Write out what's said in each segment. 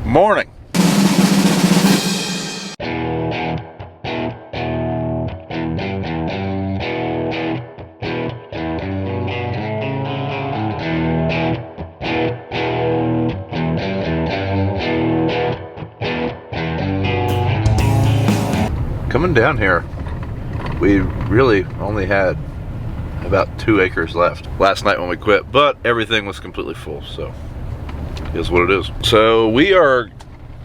Morning. Coming down here, we really only had about 2 acres left last night when we quit, but everything was completely full, so it is what it is. So we are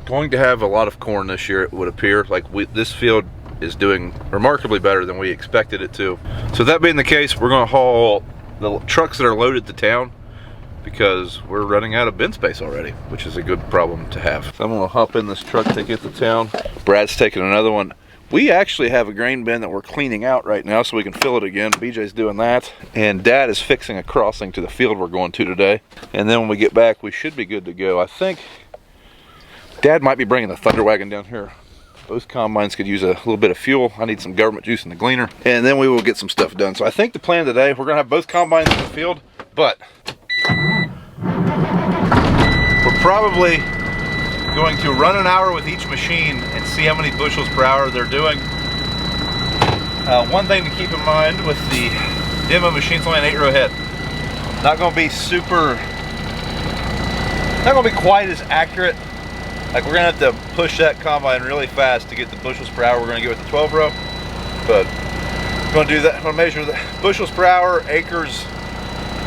going to have a lot of corn this year, it would appear. Like this field is doing remarkably better than we expected it to. So that being the case, we're going to haul the trucks that are loaded to town because we're running out of bin space already, which is a good problem to have. So I'm going to hop in this truck, take it to town. Brad's taking another one. We actually have a grain bin that we're cleaning out right now so we can fill it again. BJ's doing that. And Dad is fixing a crossing to the field we're going to today. And then when we get back, we should be good to go. I think Dad might be bringing the Thunder Wagon down here. Both combines could use a little bit of fuel. I need some government juice in the Gleaner. And then we will get some stuff done. So I think the plan today, we're gonna have both combines in the field, but we're probably going to run an hour with each machine and see how many bushels per hour they're doing. One thing to keep in mind with the demo machine's only an 8-row head. Not going to be quite as accurate. Like we're going to have to push that combine really fast to get the bushels per hour we're going to get with the 12-row. But we're going to do that. I'm going to measure the bushels per hour, acres,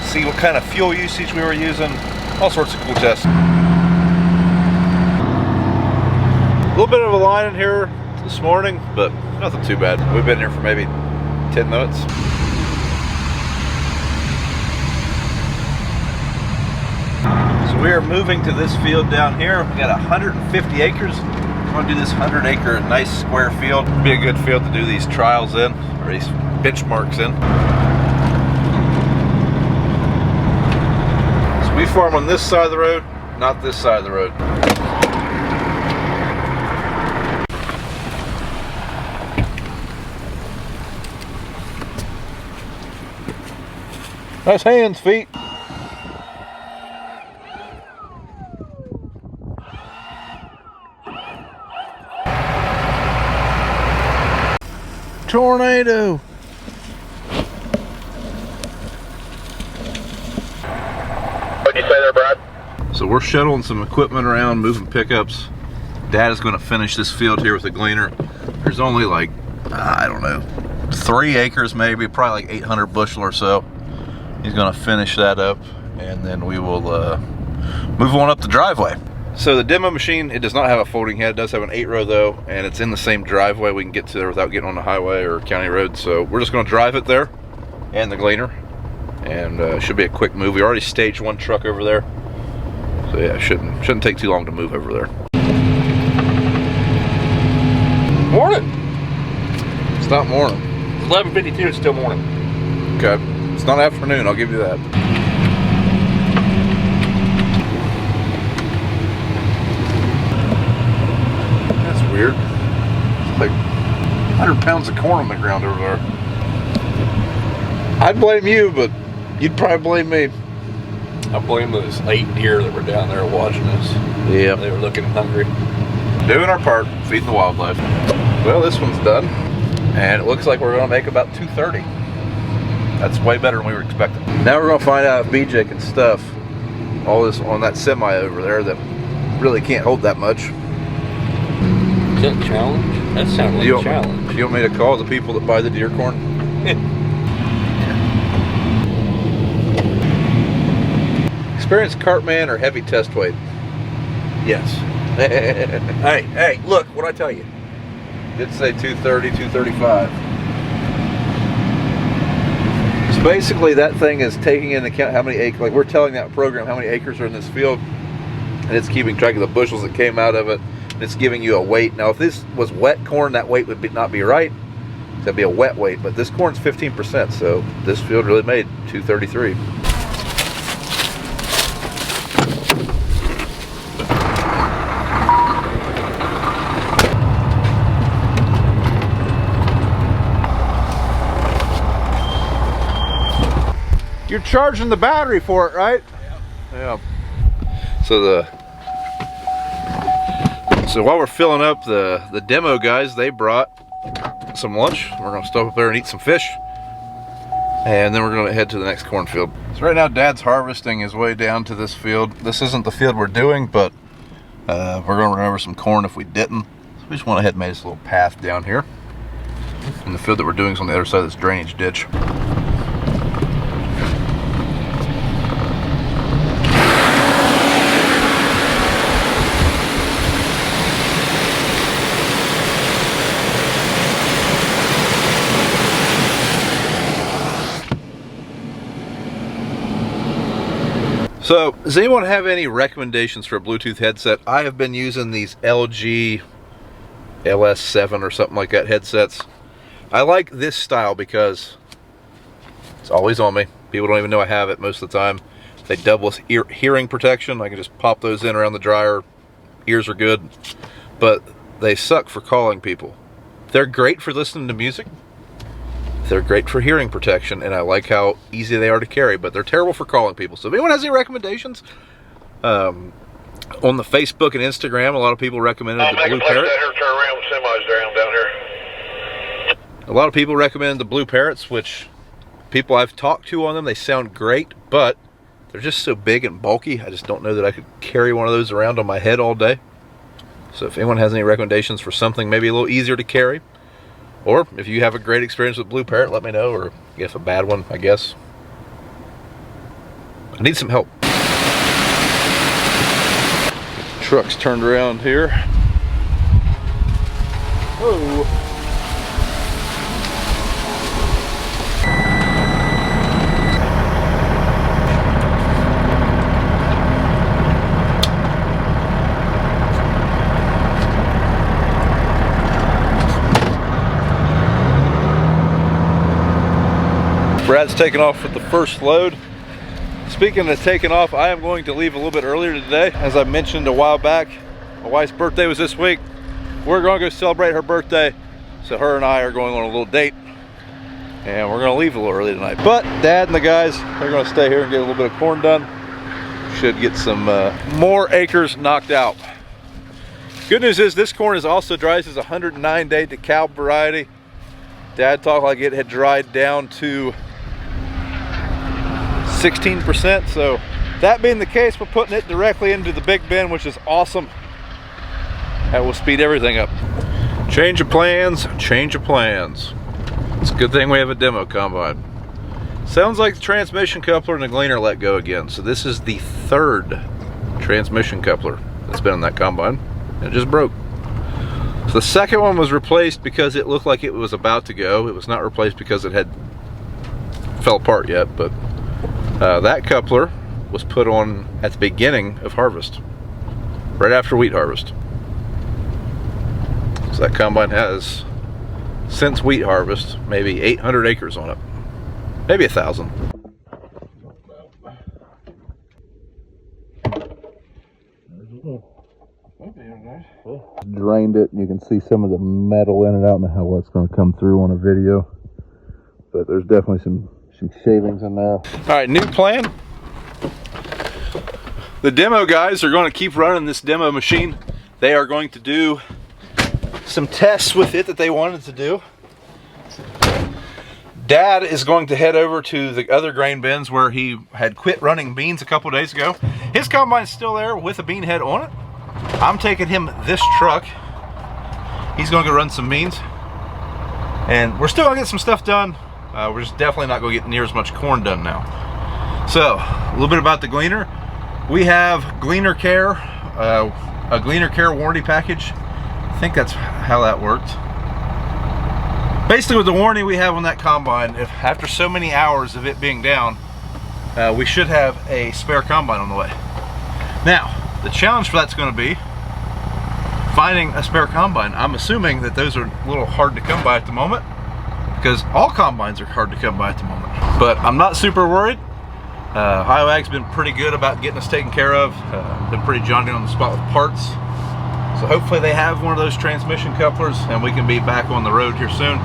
see what kind of fuel usage we were using, all sorts of cool tests. A little bit of a line in here this morning, but nothing too bad. We've been here for maybe 10 minutes. So we are moving to this field down here. We got 150 acres. We're going to do this 100-acre nice square field. It'd be a good field to do these trials in, or these benchmarks in. So we farm on this side of the road, not this side of the road. Nice hands, feet. Tornado. What'd you say there, Brad? So we're shuttling some equipment around, moving pickups. Dad is going to finish this field here with a Gleaner. There's only like, I don't know, 3 acres maybe, probably like 800 bushel or so. He's going to finish that up, and then we will move on up the driveway. So the demo machine, it does not have a folding head. It does have an 8-row though, and it's in the same driveway. We can get to there without getting on the highway or county road. So we're just going to drive it there and the Gleaner, and should be a quick move. We already staged one truck over there, so yeah, shouldn't take too long to move over there. Morning. It's not morning. It's 11:52. It's still morning. Okay. It's not afternoon, I'll give you that. That's weird. It's like 100 pounds of corn on the ground over there. I'd blame you, but you'd probably blame me. I blame those 8 deer that were down there watching us. Yeah. They were looking hungry. Doing our part, feeding the wildlife. Well, this one's done. And it looks like we're gonna make about 230. That's way better than we were expecting. Now we're gonna find out if BJ can stuff all this on that semi over there that really can't hold that much. Is that a challenge? That sounds like a challenge. You want me to call the people that buy the deer corn? Experienced cartman or heavy test weight? Yes. Hey, look, what'd I tell you? Did say 230, 235. So basically that thing is taking into account how many acres, like we're telling that program how many acres are in this field, and it's keeping track of the bushels that came out of it, and it's giving you a weight. Now if this was wet corn, that weight would not be right. That'd be a wet weight, but this corn's 15%, so this field really made 233. You're charging the battery for it, right? Yeah. So So while we're filling up the demo guys, they brought some lunch. We're gonna stop up there and eat some fish. And then we're gonna head to the next cornfield. So right now Dad's harvesting his way down to this field. This isn't the field we're doing, but we're gonna run over some corn if we didn't. So we just went ahead and made this little path down here. And the field that we're doing is on the other side of this drainage ditch. So, does anyone have any recommendations for a Bluetooth headset? I have been using these LG LS7 or something like that headsets. I like this style because it's always on me. People don't even know I have it most of the time. They double as hearing protection. I can just pop those in around the dryer. Ears are good, but they suck for calling people. They're great for listening to music. They're great for hearing protection, and I like how easy they are to carry, but they're terrible for calling people. So if anyone has any recommendations, on the Facebook and Instagram, a lot of people recommended the Blue Parrot. A lot of people recommended the Blue Parrots, which people I've talked to on them, they sound great, but they're just so big and bulky. I just don't know that I could carry one of those around on my head all day. So if anyone has any recommendations for something maybe a little easier to carry, or if you have a great experience with Blue Parrot, let me know, or if a bad one, I guess. I need some help. Truck's turned around here. Oh. Brad's taking off with the first load. Speaking of taking off, I am going to leave a little bit earlier today. As I mentioned a while back, my wife's birthday was this week. We're going to go celebrate her birthday. So her and I are going on a little date. And we're going to leave a little early tonight. But Dad and the guys are going to stay here and get a little bit of corn done. Should get some more acres knocked out. Good news is this corn is also dry. This is a 109-day DeKalb variety. Dad talked like it had dried down to 16%, so that being the case, we're putting it directly into the big bin, which is awesome. That will speed everything up. Change of plans, change of plans. It's a good thing we have a demo combine. Sounds like the transmission coupler and the Gleaner let go again. So this is the third transmission coupler that's been on that combine. It just broke. So the second one was replaced because it looked like it was about to go. It was not replaced because it had fell apart yet, but that coupler was put on at the beginning of harvest, right after wheat harvest. So that combine has, since wheat harvest, maybe 800 acres on it, maybe 1,000. Drained it, and you can see some of the metal in it. I don't know how well it's going to come through on a video, but there's definitely some shavings in there. All right, new plan. The demo guys are going to keep running this demo machine. They are going to do some tests with it that they wanted to do. Dad is going to head over to the other grain bins where he had quit running beans a couple days ago. His combine's still there with a bean head on it. I'm taking him this truck. He's going to go run some beans. And we're still going to get some stuff done. We're just definitely not going to get near as much corn done now. So, a little bit about the Gleaner. We have Gleaner Care, a Gleaner Care warranty package. I think that's how that worked. Basically, with the warranty we have on that combine, if after so many hours of it being down, we should have a spare combine on the way. Now, the challenge for that's going to be finding a spare combine. I'm assuming that those are a little hard to come by at the moment, because all combines are hard to come by at the moment. But I'm not super worried. Ohio Ag's been pretty good about getting us taken care of. Been pretty Johnny on the spot with parts. So hopefully they have one of those transmission couplers and we can be back on the road here soon.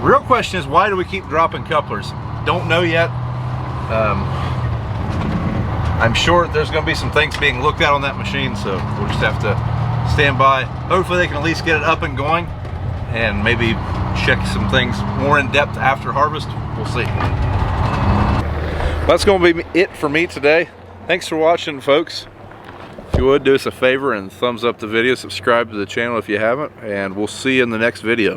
Real question is, why do we keep dropping couplers? Don't know yet. I'm sure there's going to be some things being looked at on that machine, so we'll just have to stand by. Hopefully they can at least get it up and going and maybe check some things more in depth after harvest. We'll see. That's going to be it for me today. Thanks for watching, folks. If you would, do us a favor and thumbs up the video, subscribe to the channel if you haven't, and we'll see you in the next video.